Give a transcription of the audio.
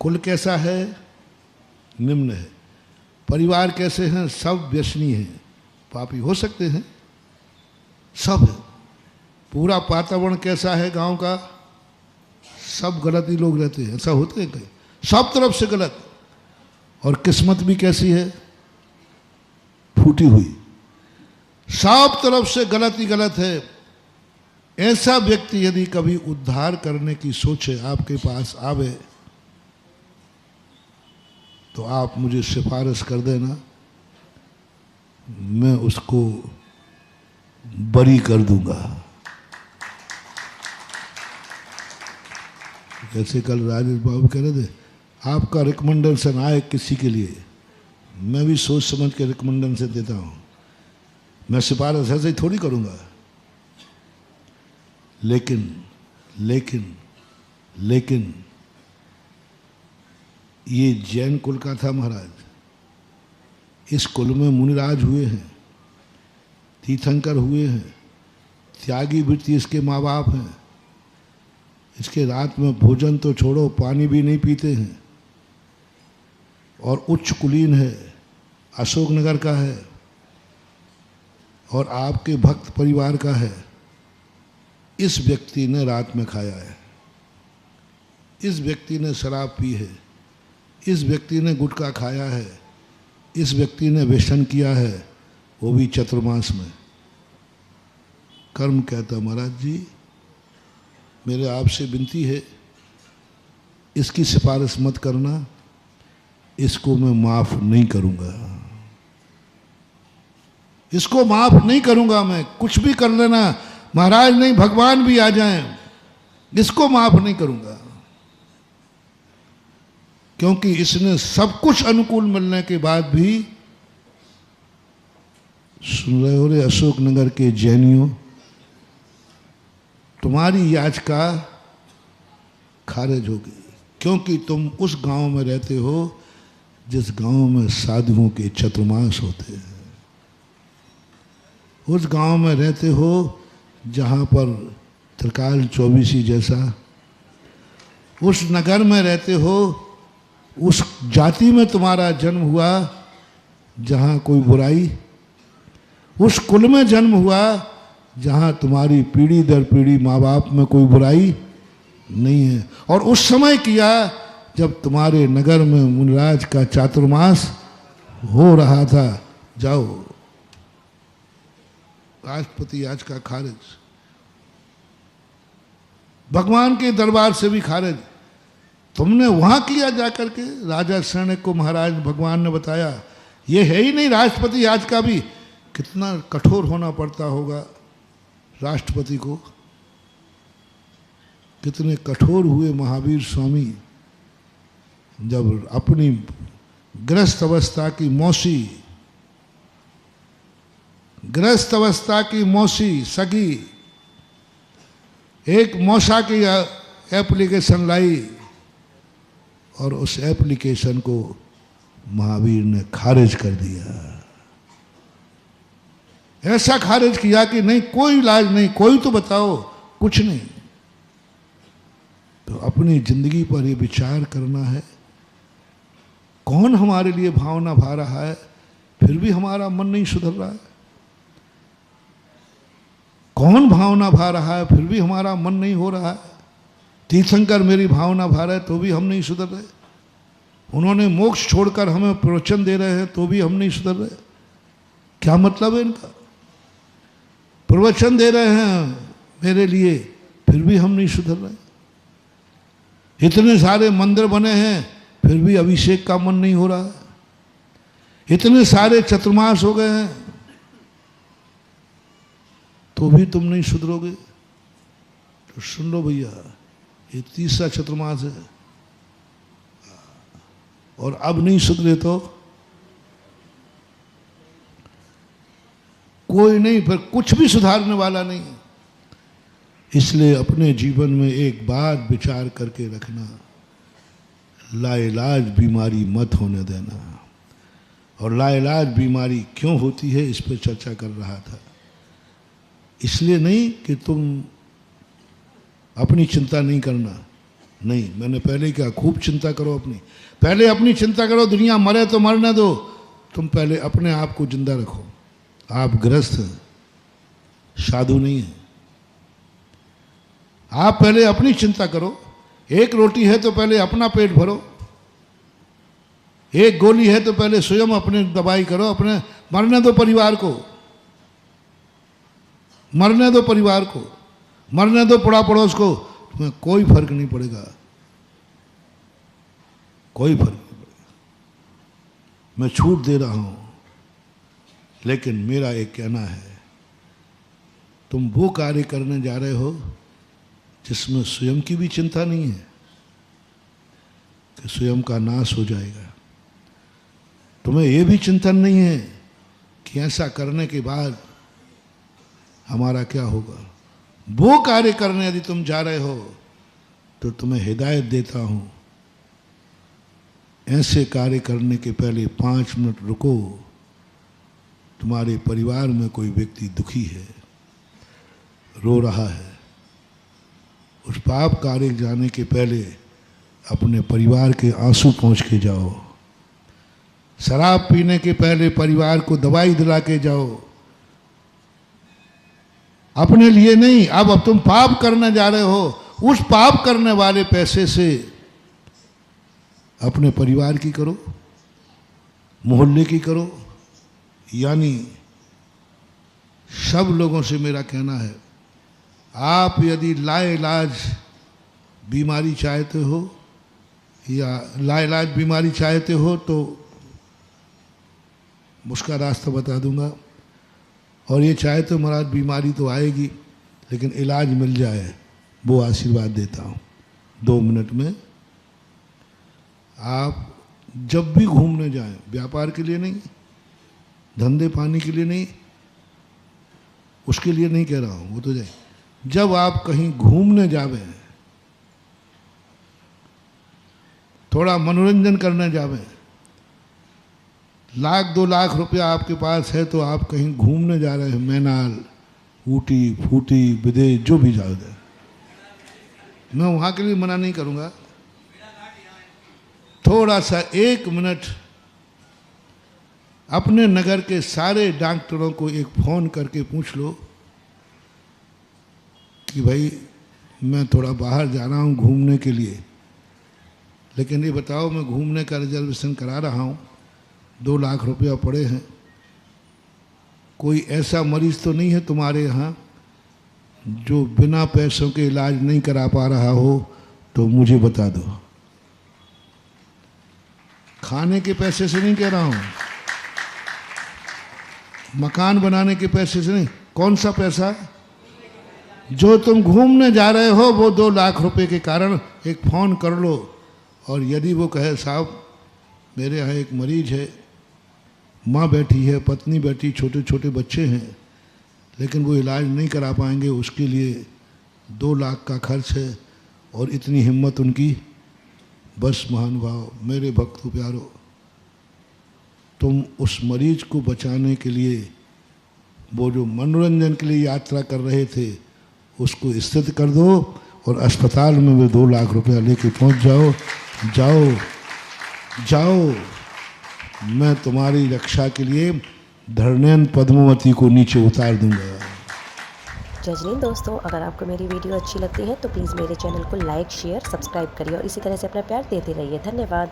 कुल कैसा है? निम्न है। परिवार कैसे हैं? सब व्यसनी हैं, पापी हो सकते हैं, सब है। पूरा वातावरण कैसा है गांव का? सब गलत ही लोग रहते हैं, ऐसा होते हैं कहीं, सब तरफ से गलत। और किस्मत भी कैसी है? फूटी हुई, सब तरफ से गलत ही गलत है। ऐसा व्यक्ति यदि कभी उद्धार करने की सोचे आपके पास आवे तो आप मुझे सिफारिश कर देना, मैं उसको बरी कर दूंगा। जैसे कल राजेश बाबू कह रहे थे, आपका रिकमेंडेशन आए किसी के लिए, मैं भी सोच समझ के रिकमेंडेशन देता हूँ, मैं सिफारिश ऐसे ही थोड़ी करूँगा। लेकिन लेकिन लेकिन ये जैन कुल का था महाराज, इस कुल में मुनिराज हुए हैं, तीर्थंकर हुए हैं, त्यागी वृत्ति इसके माँ बाप हैं, इसके रात में भोजन तो छोड़ो पानी भी नहीं पीते हैं, और उच्च कुलीन है, अशोकनगर का है और आपके भक्त परिवार का है। इस व्यक्ति ने रात में खाया है, इस व्यक्ति ने शराब पी है, इस व्यक्ति ने गुटखा खाया है, इस व्यक्ति ने व्यसन किया है, वो भी चतुर्मास में। कर्म कहता महाराज जी मेरे आपसे विनती है, इसकी सिफारिश मत करना, इसको मैं माफ नहीं करूंगा, इसको माफ नहीं करूंगा मैं। कुछ भी कर लेना महाराज, नहीं भगवान भी आ जाएं, इसको माफ नहीं करूंगा। क्योंकि इसने सब कुछ अनुकूल मिलने के बाद भी, सुन रहे हो रे अशोकनगर के जैनियों, तुम्हारी याचिका खारिज होगी, क्योंकि तुम उस गांव में रहते हो जिस गांव में साधुओं के चतुर्मास होते हैं, उस गांव में रहते हो जहां पर त्रिकाल चौबीसी जैसा, उस नगर में रहते हो, उस जाति में तुम्हारा जन्म हुआ जहां कोई बुराई, उस कुल में जन्म हुआ जहां तुम्हारी पीढ़ी दर पीढ़ी माँ बाप में कोई बुराई नहीं है, और उस समय किया जब तुम्हारे नगर में मुनिराज का चातुर्मास हो रहा था। जाओ, राष्ट्रपति आज का खारिज, भगवान के दरबार से भी खारिज। तुमने वहां किया जाकर के, राजा सैनिक को महाराज भगवान ने बताया, ये है ही नहीं राष्ट्रपति आज का भी। कितना कठोर होना पड़ता होगा राष्ट्रपति को, कितने कठोर हुए महावीर स्वामी जब अपनी गृहस्थ अवस्था की मौसी, गृहस्थ अवस्था की मौसी सगी एक मौसा की एप्लीकेशन लाई और उस एप्लीकेशन को महावीर ने खारिज कर दिया। ऐसा खारिज किया कि नहीं, कोई इलाज नहीं, कोई तो बताओ, कुछ नहीं। तो अपनी जिंदगी पर ये विचार करना है, कौन हमारे लिए भावना भा रहा है फिर भी हमारा मन नहीं सुधर रहा है, कौन भावना भा रहा है फिर भी हमारा मन नहीं हो रहा है। तीर्थंकर मेरी भावना भा रहे तो भी हम नहीं सुधर रहे, उन्होंने मोक्ष छोड़कर हमें प्रवचन दे रहे हैं तो भी हम नहीं सुधर रहे। क्या मतलब है इनका? प्रवचन दे रहे हैं मेरे लिए फिर भी हम नहीं सुधर रहे, इतने सारे मंदिर बने हैं फिर भी अभिषेक का मन नहीं हो रहा है, इतने सारे चतुर्मास हो गए हैं तो भी तुम नहीं सुधरोगे। तो सुन लो भैया, ये तीसरा चतुर्मास है और अब नहीं सुधरे तो कोई नहीं, फिर कुछ भी सुधारने वाला नहीं। इसलिए अपने जीवन में एक बात विचार करके रखना, लाइलाज बीमारी मत होने देना। और लाइलाज बीमारी क्यों होती है इस पर चर्चा कर रहा था। इसलिए नहीं कि तुम अपनी चिंता नहीं करना, नहीं, मैंने पहले ही कहा खूब चिंता करो अपनी, पहले अपनी चिंता करो, दुनिया मरे तो मरने दो, तुम पहले अपने आप को जिंदा रखो। आप गृहस्थ हैं, साधु नहीं है। आप पहले अपनी चिंता करो। एक रोटी है तो पहले अपना पेट भरो, एक गोली है तो पहले स्वयं अपने दवाई करो, अपने मरने दो परिवार को, मरने दो परिवार को, मरने दो पड़ा पड़ोस को, तुम्हें कोई फर्क नहीं पड़ेगा, कोई फर्क नहीं पड़ेगा। मैं छूट दे रहा हूं, लेकिन मेरा एक कहना है, तुम वो कार्य करने जा रहे हो जिसमें स्वयं की भी चिंता नहीं है कि स्वयं का नाश हो जाएगा। तुम्हें यह भी चिंतन नहीं है कि ऐसा करने के बाद हमारा क्या होगा। वो कार्य करने यदि तुम जा रहे हो तो तुम्हें हिदायत देता हूं, ऐसे कार्य करने के पहले 5 मिनट रुको। तुम्हारे परिवार में कोई व्यक्ति दुखी है, रो रहा है, उस पाप कार्य जाने के पहले अपने परिवार के आंसू पहुंच के जाओ। शराब पीने के पहले परिवार को दवाई दिला के जाओ, अपने लिए नहीं। अब तुम पाप करने जा रहे हो, उस पाप करने वाले पैसे से अपने परिवार की करो, मोहल्ले की करो। यानी सब लोगों से मेरा कहना है, आप यदि लाइलाज बीमारी चाहते हो या लाइलाज बीमारी चाहते हो तो उसका रास्ता बता दूंगा। और ये चाहे तो महाराज बीमारी तो आएगी लेकिन इलाज मिल जाए, वो आशीर्वाद देता हूँ। 2 मिनट में आप जब भी घूमने जाएं, व्यापार के लिए नहीं, धंधे पानी के लिए नहीं, उसके लिए नहीं कह रहा हूँ, वो तो जाए। जब आप कहीं घूमने जावे, थोड़ा मनोरंजन करने जावे, 1-2 लाख रुपया आपके पास है तो आप कहीं घूमने जा रहे हैं, मैनाल, ऊटी, फूटी, विदेश, जो भी जाओ जाए, मैं वहाँ के लिए मना नहीं करूँगा। थोड़ा सा 1 मिनट अपने नगर के सारे डॉक्टरों को एक फ़ोन करके पूछ लो कि भाई मैं थोड़ा बाहर जा रहा हूँ घूमने के लिए, लेकिन ये बताओ मैं घूमने का रिजर्वेशन करा रहा हूँ, 2 लाख रुपया पड़े हैं, कोई ऐसा मरीज तो नहीं है तुम्हारे यहाँ जो बिना पैसों के इलाज नहीं करा पा रहा हो, तो मुझे बता दो। खाने के पैसे से नहीं कह रहा हूँ, मकान बनाने के पैसे से नहीं। कौन सा पैसा? जो तुम घूमने जा रहे हो वो 2 लाख रुपए के कारण एक फ़ोन कर लो। और यदि वो कहे साहब मेरे यहाँ एक मरीज है, माँ बैठी है, पत्नी बैठी, छोटे छोटे बच्चे हैं, लेकिन वो इलाज नहीं करा पाएंगे, उसके लिए 2 लाख का खर्च है, और इतनी हिम्मत उनकी, बस महानुभाव, मेरे भक्तों प्यारो, तुम उस मरीज को बचाने के लिए वो जो मनोरंजन के लिए यात्रा कर रहे थे उसको स्थित कर दो और अस्पताल में वो 2 लाख रुपया लेके पहुंच जाओ। जाओ जाओ, मैं तुम्हारी रक्षा के लिए धरणेन पद्मावती को नीचे उतार दूंगा। जय दोस्तों, अगर आपको मेरी वीडियो अच्छी लगती है तो प्लीज़ मेरे चैनल को लाइक, शेयर, सब्सक्राइब करिए और इसी तरह से अपना प्यार देते रहिए। धन्यवाद।